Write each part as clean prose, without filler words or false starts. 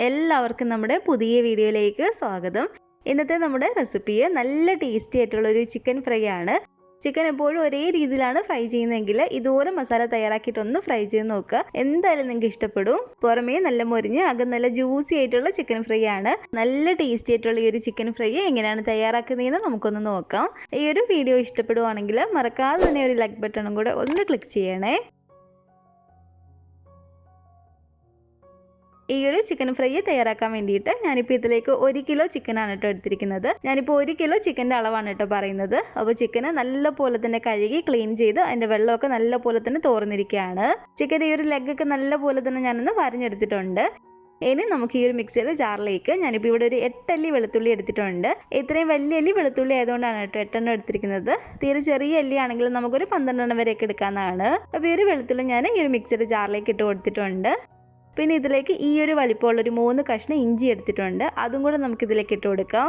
എല്ലാവർക്കും നമ്മുടെ പുതിയ വീഡിയോയിലേക്ക് സ്വാഗതം. ഇന്നത്തെ നമ്മുടെ റെസിപ്പി നല്ല ടേസ്റ്റി ആയിട്ടുള്ള ഒരു ചിക്കൻ ഫ്രൈ ആണ്. ചിക്കൻ എപ്പോഴും ഒരേ രീതിയിലാണ് ഫ്രൈ ചെയ്യുന്നതെങ്കിൽ ഇതുപോലെ മസാല തയ്യാറാക്കിയിട്ടൊന്ന് ഫ്രൈ ചെയ്ത് നോക്കുക. എന്തായാലും നിങ്ങൾക്ക് ഇഷ്ടപ്പെടും. പുറമേ നല്ല മൊരിഞ്ഞ് അകം നല്ല ജ്യൂസി ആയിട്ടുള്ള ചിക്കൻ ഫ്രൈ ആണ്. നല്ല ടേസ്റ്റി ആയിട്ടുള്ള ഈ ഒരു ചിക്കൻ ഫ്രൈ എങ്ങനെയാണ് തയ്യാറാക്കുന്നതെന്ന് നമുക്കൊന്ന് നോക്കാം. ഈ ഒരു വീഡിയോ ഇഷ്ടപ്പെടുവാണെങ്കിൽ മറക്കാതെ തന്നെ ഒരു ലൈക്ക് ബട്ടണും കൂടെ ഒന്ന് ക്ലിക്ക് ചെയ്യണേ. ഈ ഒരു ചിക്കൻ ഫ്രൈ തയ്യാറാക്കാൻ വേണ്ടിയിട്ട് ഞാനിപ്പോൾ ഇതിലേക്ക് 1 കിലോ ചിക്കനാണ് കേട്ടോ എടുത്തിരിക്കുന്നത്. ഞാനിപ്പോൾ 1 കിലോ ചിക്കൻ്റെ അളവാണ് കേട്ടോ പറയുന്നത്. അപ്പോൾ ചിക്കന് നല്ല പോലെ തന്നെ കഴുകി ക്ലീൻ ചെയ്ത് അതിൻ്റെ വെള്ളമൊക്കെ നല്ല പോലെ തന്നെ തോർന്നിരിക്കുകയാണ്. ചിക്കൻ്റെ ഈ ഒരു ലെഗൊക്കെ നല്ല പോലെ തന്നെ ഞാനൊന്ന് വരഞ്ഞെടുത്തിട്ടുണ്ട്. ഇനി നമുക്ക് ഈ ഒരു മിക്സിയുടെ ജാറിലേക്ക് ഞാനിപ്പോൾ ഇവിടെ ഒരു 8 അല്ലി വെളുത്തുള്ളി എടുത്തിട്ടുണ്ട്. ഇത്രയും വലിയ അല്ലി വെളുത്തുള്ളി ആയതുകൊണ്ടാണ് കേട്ടോ 8 എണ്ണം എടുത്തിരിക്കുന്നത്. തീരെ ചെറിയ അല്ലി ആണെങ്കിൽ നമുക്കൊരു 12 എണ്ണം വരെയൊക്കെ എടുക്കാവുന്നതാണ്. അപ്പോൾ ഈ ഒരു വെളുത്തുള്ളി ഞാൻ ഈ ഒരു മിക്സിയുടെ ജാറിലേക്ക് ഇട്ട് കൊടുത്തിട്ടുണ്ട്. പിന്നെ ഇതിലേക്ക് ഈ ഒരു വലിപ്പമുള്ളൊരു 3 കഷ്ണം ഇഞ്ചി എടുത്തിട്ടുണ്ട്. അതും കൂടെ നമുക്കിതിലേക്ക് ഇട്ട് കൊടുക്കാം.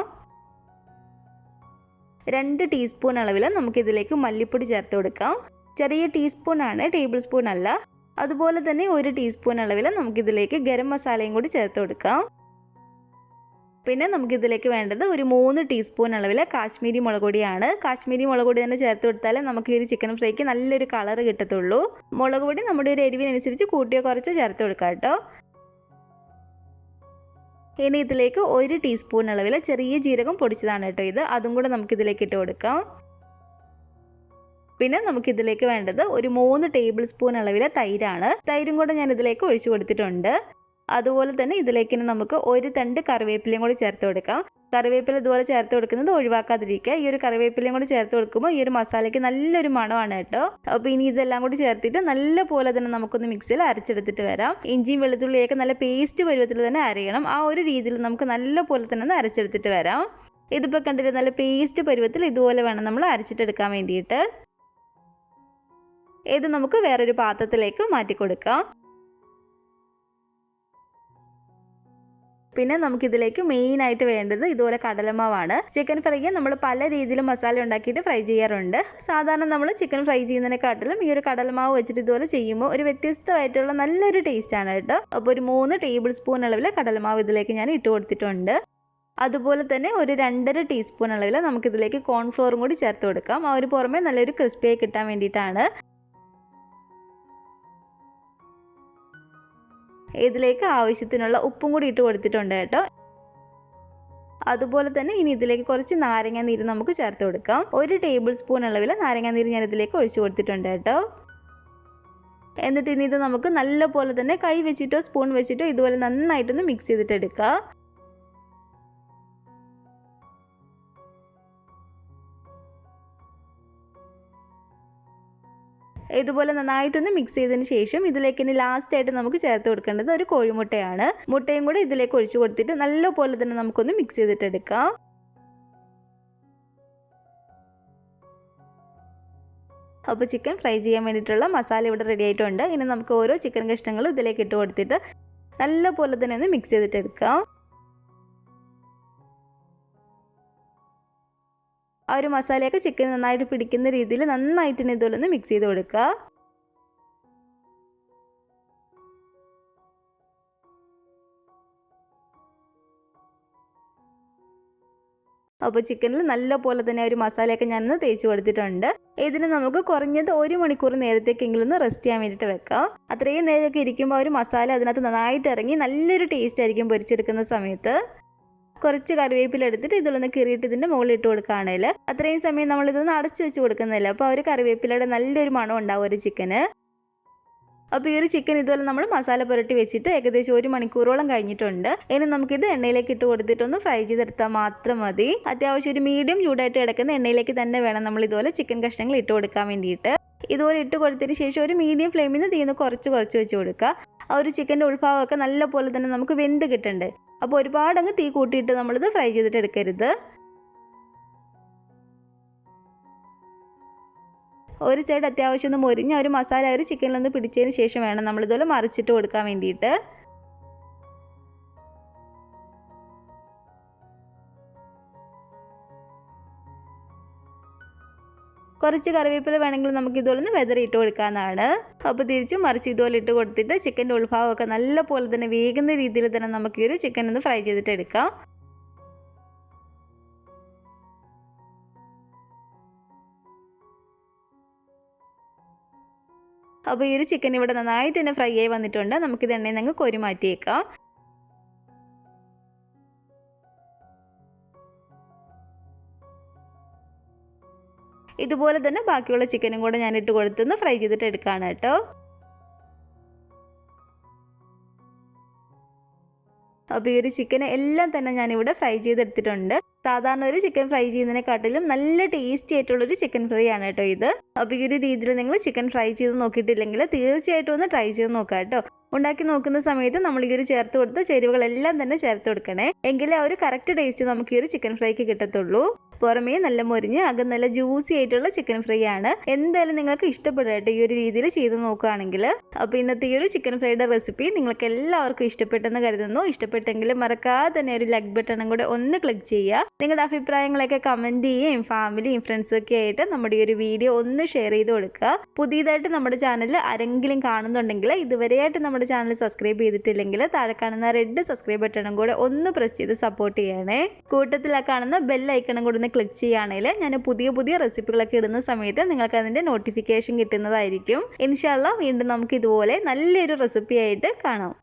2 ടീസ്പൂൺ അളവിൽ നമുക്കിതിലേക്ക് മല്ലിപ്പൊടി ചേർത്ത് കൊടുക്കാം. ചെറിയ ടീസ്പൂണാണ്, ടേബിൾ സ്പൂൺ അല്ല. അതുപോലെ തന്നെ 1 ടീസ്പൂൺ അളവിൽ നമുക്കിതിലേക്ക് ഗരം മസാലയും കൂടി ചേർത്ത് കൊടുക്കാം. പിന്നെ നമുക്കിതിലേക്ക് വേണ്ടത് ഒരു 3 ടീസ്പൂൺ അളവിൽ കാശ്മീരി മുളക് പൊടിയാണ്. കാശ്മീരി മുളക് പൊടി തന്നെ ചേർത്ത് കൊടുത്താലേ നമുക്ക് ഈ ഒരു ചിക്കൻ ഫ്രൈക്ക് നല്ലൊരു കളർ കിട്ടത്തുള്ളൂ. മുളക് പൊടി നമ്മുടെ ഒരു എരിവിനനുസരിച്ച് കൂട്ടിയോ കുറച്ചോ ചേർത്ത് കൊടുക്കാം കേട്ടോ. ഇനി ഇതിലേക്ക് 1 ടീസ്പൂൺ അളവിൽ ചെറിയ ജീരകം പൊടിച്ചതാണ് കേട്ടോ ഇത്. അതും കൂടെ നമുക്കിതിലേക്ക് ഇട്ട് കൊടുക്കാം. പിന്നെ നമുക്കിതിലേക്ക് വേണ്ടത് ഒരു 3 ടേബിൾ സ്പൂൺ അളവിൽ തൈരാണ്. തൈരും കൂടെ ഞാൻ ഇതിലേക്ക് ഒഴിച്ചു കൊടുത്തിട്ടുണ്ട്. അതുപോലെ തന്നെ ഇതിലേക്ക് നമുക്ക് 1 തണ്ട് കറിവേപ്പിലയും കൂടി ചേർത്ത് കൊടുക്കാം. കറിവേപ്പില ഇതുപോലെ ചേർത്ത് കൊടുക്കുന്നത് ഒഴിവാക്കാതിരിക്കുക. ഈ ഒരു കറിവേപ്പിലയും കൂടി ചേർത്ത് കൊടുക്കുമ്പോൾ ഈ ഒരു മസാലയ്ക്ക് നല്ലൊരു മണമാണ് കേട്ടോ. അപ്പോൾ ഇനി ഇതെല്ലാം കൂടി ചേർത്തിട്ട് നല്ല പോലെ തന്നെ നമുക്കൊന്ന് മിക്സിയിൽ അരച്ചെടുത്തിട്ട് വരാം. ഇഞ്ചിയും വെളുത്തുള്ളിയൊക്കെ നല്ല പേസ്റ്റ് പരുവത്തിൽ തന്നെ അരയണം. ആ ഒരു രീതിയിൽ നമുക്ക് നല്ല പോലെ തന്നെ ഒന്ന് അരച്ചെടുത്തിട്ട് വരാം. ഇതിപ്പോൾ കണ്ടിട്ട് നല്ല പേസ്റ്റ് പരുവത്തിൽ ഇതുപോലെ വേണം നമ്മൾ അരച്ചിട്ടെടുക്കാൻ വേണ്ടിയിട്ട്. ഇത് നമുക്ക് വേറൊരു പാത്രത്തിലേക്ക് മാറ്റി കൊടുക്കാം. പിന്നെ നമുക്കിതിലേക്ക് മെയിനായിട്ട് വേണ്ടത് ഇതുപോലെ കടലമാവാണ്. ചിക്കൻ ഫ്രൈക്ക് നമ്മൾ പല രീതിയിലും മസാല ഉണ്ടാക്കിയിട്ട് ഫ്രൈ ചെയ്യാറുണ്ട്. സാധാരണ നമ്മൾ ചിക്കൻ ഫ്രൈ ചെയ്യുന്നതിനെക്കാട്ടിലും ഈ ഒരു കടലമാവ് വെച്ചിട്ട് ഇതുപോലെ ചെയ്യുമ്പോൾ ഒരു വ്യത്യസ്തമായിട്ടുള്ള നല്ലൊരു ടേസ്റ്റാണ് കേട്ടോ. അപ്പോൾ ഒരു 3 ടേബിൾ സ്പൂൺ അളവിൽ കടലമാവ് ഇതിലേക്ക് ഞാൻ ഇട്ട് കൊടുത്തിട്ടുണ്ട്. അതുപോലെ തന്നെ ഒരു 2.5 ടീസ്പൂൺ അളവിൽ നമുക്കിതിലേക്ക് കോൺഫ്ലോറും കൂടി ചേർത്ത് കൊടുക്കാം. ആ ഒരു പുറമെ നല്ലൊരു ക്രിസ്പിയായി കിട്ടാൻ വേണ്ടിയിട്ടാണ്. ഇതിലേക്ക് ആവശ്യത്തിനുള്ള ഉപ്പും കൂടി ഇട്ട് കൊടുത്തിട്ടുണ്ട് കേട്ടോ. അതുപോലെ തന്നെ ഇനി ഇതിലേക്ക് കുറച്ച് നാരങ്ങ നീര് നമുക്ക് ചേർത്ത് കൊടുക്കാം. 1 ടേബിൾ സ്പൂൺ അളവിൽ നാരങ്ങ നീര് ഞാൻ ഇതിലേക്ക് ഒഴിച്ചു കൊടുത്തിട്ടുണ്ട് കേട്ടോ. എന്നിട്ട് ഇനി ഇത് നമുക്ക് നല്ല പോലെ തന്നെ കൈ വെച്ചിട്ടോ സ്പൂൺ വെച്ചിട്ടോ ഇതുപോലെ നന്നായിട്ടൊന്ന് മിക്സ് ചെയ്തിട്ട് എടുക്കാം. ഇതുപോലെ നന്നായിട്ടൊന്ന് മിക്സ് ചെയ്തതിന് ശേഷം ഇതിലേക്ക് ഇനി ലാസ്റ്റായിട്ട് നമുക്ക് ചേർത്ത് കൊടുക്കേണ്ടത് ഒരു കോഴിമുട്ടയാണ്. മുട്ടയും കൂടി ഇതിലേക്ക് ഒഴിച്ചു കൊടുത്തിട്ട് നല്ല പോലെ തന്നെ നമുക്കൊന്ന് മിക്സ് ചെയ്തിട്ടെടുക്കാം. അപ്പോൾ ചിക്കൻ ഫ്രൈ ചെയ്യാൻ വേണ്ടിയിട്ടുള്ള മസാല ഇവിടെ റെഡി ആയിട്ടുണ്ട്. ഇനി നമുക്ക് ഓരോ ചിക്കൻ കഷ്ണങ്ങളും ഇതിലേക്ക് ഇട്ട് കൊടുത്തിട്ട് നല്ല പോലെ തന്നെ ഒന്ന് മിക്സ് ചെയ്തിട്ടെടുക്കാം. ആ ഒരു മസാലയൊക്കെ ചിക്കൻ നന്നായിട്ട് പിടിക്കുന്ന രീതിയിൽ നന്നായിട്ട് ഇതുപോലെ ഒന്ന് മിക്സ് ചെയ്ത് കൊടുക്കുക. അപ്പോൾ ചിക്കനിൽ നല്ല പോലെ തന്നെ ഒരു മസാലയൊക്കെ ഞാനൊന്ന് തേച്ച് കൊടുത്തിട്ടുണ്ട്. ഇതിന് നമുക്ക് കുറഞ്ഞത് 1 മണിക്കൂർ നേരത്തേക്കെങ്കിലും ഒന്ന് റെസ്റ്റ് ചെയ്യാൻ വേണ്ടിയിട്ട് വെക്കാം. അത്രയും നേരമൊക്കെ ഇരിക്കുമ്പോൾ ഒരു മസാല അതിനകത്ത് നന്നായിട്ട് ഇറങ്ങി നല്ലൊരു ടേസ്റ്റ് ആയിരിക്കും പൊരിച്ചെടുക്കുന്ന സമയത്ത്. കുറച്ച് കറിവേപ്പില എടുത്തിട്ട് ഇതിലൊന്ന് കീറിയിട്ട് ഇതിൻ്റെ മുകളിൽ ഇട്ട് കൊടുക്കുകയാണെങ്കിൽ അത്രയും സമയം നമ്മളിതൊന്ന് അടച്ചു വെച്ച് കൊടുക്കുന്നില്ല. അപ്പോൾ ആ ഒരു കറിവേപ്പിലയുടെ നല്ലൊരു മണം ഉണ്ടാവും ഒരു ചിക്കന്. അപ്പോൾ ഈ ഒരു ചിക്കൻ ഇതുപോലെ നമ്മൾ മസാല പുരട്ടി വെച്ചിട്ട് ഏകദേശം 1 മണിക്കൂറോളം കഴിഞ്ഞിട്ടുണ്ട്. ഇനി നമുക്കിത് എണ്ണയിലേക്ക് ഇട്ട് കൊടുത്തിട്ടൊന്ന് ഫ്രൈ ചെയ്തെടുത്താൽ മാത്രം മതി. അത്യാവശ്യം ഒരു മീഡിയം ചൂടായിട്ട് കിടക്കുന്ന എണ്ണയിലേക്ക് തന്നെ വേണം നമ്മൾ ഇതുപോലെ ചിക്കൻ കഷ്ണങ്ങൾ ഇട്ട് കൊടുക്കാൻ വേണ്ടിയിട്ട്. ഇതുപോലെ ഇട്ട് കൊടുത്തതിന് ശേഷം ഒരു മീഡിയം ഫ്ലെയിമിൽ നിന്ന് തീന്ന് കുറച്ച് വെച്ച് കൊടുക്കുക. ആ ഒരു ചിക്കൻ്റെ ഉൾഭാഗമൊക്കെ നല്ല പോലെ തന്നെ നമുക്ക് വെന്ത് കിട്ടണ്ടേ. അപ്പോൾ ഒരുപാടങ്ങ് തീ കൂട്ടിയിട്ട് നമ്മളിത് ഫ്രൈ ചെയ്തിട്ട് എടുക്കരുത്. ഒരു സൈഡ് അത്യാവശ്യം ഒന്ന് മൊരിഞ്ഞ ഒരു മസാല ഒരു ചിക്കനിലൊന്ന് പിടിച്ചതിന് ശേഷം വേണം നമ്മളിതുപോലെ മറിച്ചിട്ട് കൊടുക്കാൻ വേണ്ടിയിട്ട്. കുറച്ച് കറിവേപ്പില വേണമെങ്കിൽ നമുക്ക് ഇതുപോലെ ഒന്ന് വെതറിയിട്ട് കൊടുക്കാവുന്നതാണ്. അപ്പോൾ തിരിച്ചും മറിച്ച് ഇതുപോലെ ഇട്ട് കൊടുത്തിട്ട് ചിക്കൻ്റെ ഉൾഭാഗമൊക്കെ നല്ല പോലെ തന്നെ വേകുന്ന രീതിയിൽ തന്നെ നമുക്ക് ഈ ഒരു ചിക്കൻ ഒന്ന് ഫ്രൈ ചെയ്തിട്ട് എടുക്കാം. അപ്പോൾ ഈ ഒരു ചിക്കൻ ഇവിടെ നന്നായിട്ട് തന്നെ ഫ്രൈ ആയി വന്നിട്ടുണ്ട്. നമുക്കിത് എണ്ണയിൽ നിന്ന് കോരി മാറ്റിയേക്കാം. ഇതുപോലെ തന്നെ ബാക്കിയുള്ള ചിക്കനും കൂടെ ഞാൻ ഇട്ട് കൊടുത്തൊന്ന് ഫ്രൈ ചെയ്തിട്ട് എടുക്കുകയാണ് കേട്ടോ. അപ്പോൾ ഈ ഒരു ചിക്കൻ എല്ലാം തന്നെ ഞാനിവിടെ ഫ്രൈ ചെയ്തെടുത്തിട്ടുണ്ട്. സാധാരണ ഒരു ചിക്കൻ ഫ്രൈ ചെയ്യുന്നതിനെക്കാട്ടിലും നല്ല ടേസ്റ്റി ആയിട്ടുള്ളൊരു ചിക്കൻ ഫ്രൈ ആണ് കേട്ടോ ഇത്. അപ്പോൾ ഈ ഒരു രീതിയിൽ നിങ്ങൾ ചിക്കൻ ഫ്രൈ ചെയ്ത് നോക്കിയിട്ടില്ലെങ്കിൽ തീർച്ചയായിട്ടും ഒന്ന് ട്രൈ ചെയ്ത് നോക്കാം കേട്ടോ. ഉണ്ടാക്കി നോക്കുന്ന സമയത്ത് നമ്മൾ ഈ ഒരു ചേർത്ത് കൊടുത്ത ചേരുവകളെല്ലാം തന്നെ ചേർത്ത് കൊടുക്കണേ. എങ്കിലേ ആ ഒരു കറക്റ്റ് ടേസ്റ്റ് നമുക്ക് ഈ ഒരു ചിക്കൻ ഫ്രൈക്ക് കിട്ടത്തുള്ളൂ. പുറമേ നല്ല മൊരിഞ്ഞ് അകം നല്ല ജ്യൂസി ആയിട്ടുള്ള ചിക്കൻ ഫ്രൈ ആണ്. എന്തായാലും നിങ്ങൾക്ക് ഇഷ്ടപ്പെടും കേട്ടോ ഈ ഒരു രീതിയിൽ ചെയ്ത് നോക്കുകയാണെങ്കിൽ. അപ്പോൾ ഇന്നത്തെ ഈ ഒരു ചിക്കൻ ഫ്രൈയുടെ റെസിപ്പി നിങ്ങൾക്ക് എല്ലാവർക്കും ഇഷ്ടപ്പെട്ടെന്ന് കരുതുന്നു. ഇഷ്ടപ്പെട്ടെങ്കിൽ മറക്കാതെ തന്നെ ഒരു ലൈക്ക് ബട്ടണും കൂടെ ഒന്ന് ക്ലിക്ക് ചെയ്യുക. നിങ്ങളുടെ അഭിപ്രായങ്ങളൊക്കെ കമൻറ്റ് ചെയ്യുകയും ഫാമിലിയും ഫ്രണ്ട്സും ഒക്കെ ആയിട്ട് നമ്മുടെ ഈ ഒരു വീഡിയോ ഒന്ന് ഷെയർ ചെയ്ത് കൊടുക്കുക. പുതിയതായിട്ട് നമ്മുടെ ചാനൽ ആരെങ്കിലും കാണുന്നുണ്ടെങ്കിൽ ഇതുവരെയായിട്ട് നമ്മുടെ ചാനൽ സബ്സ്ക്രൈബ് ചെയ്തിട്ടില്ലെങ്കിൽ താഴെ കാണുന്ന റെഡ് സബ്സ്ക്രൈബ് ബട്ടണും കൂടെ ഒന്ന് പ്രസ് ചെയ്ത് സപ്പോർട്ട് ചെയ്യണേ. കൂട്ടത്തിൽ ആ കാണുന്ന ബെൽ ഐക്കണും കൂടെ ക്ലിക്ക് ചെയ്യുകയാണെങ്കിൽ ഞാൻ പുതിയ റെസിപ്പികളൊക്കെ ഇടുന്ന സമയത്ത് നിങ്ങൾക്ക് അതിൻ്റെ നോട്ടിഫിക്കേഷൻ കിട്ടുന്നതായിരിക്കും. ഇൻഷാ അല്ലാഹ് വീണ്ടും നമുക്ക് ഇതുപോലെ നല്ലൊരു റെസിപ്പി ആയിട്ട് കാണാം.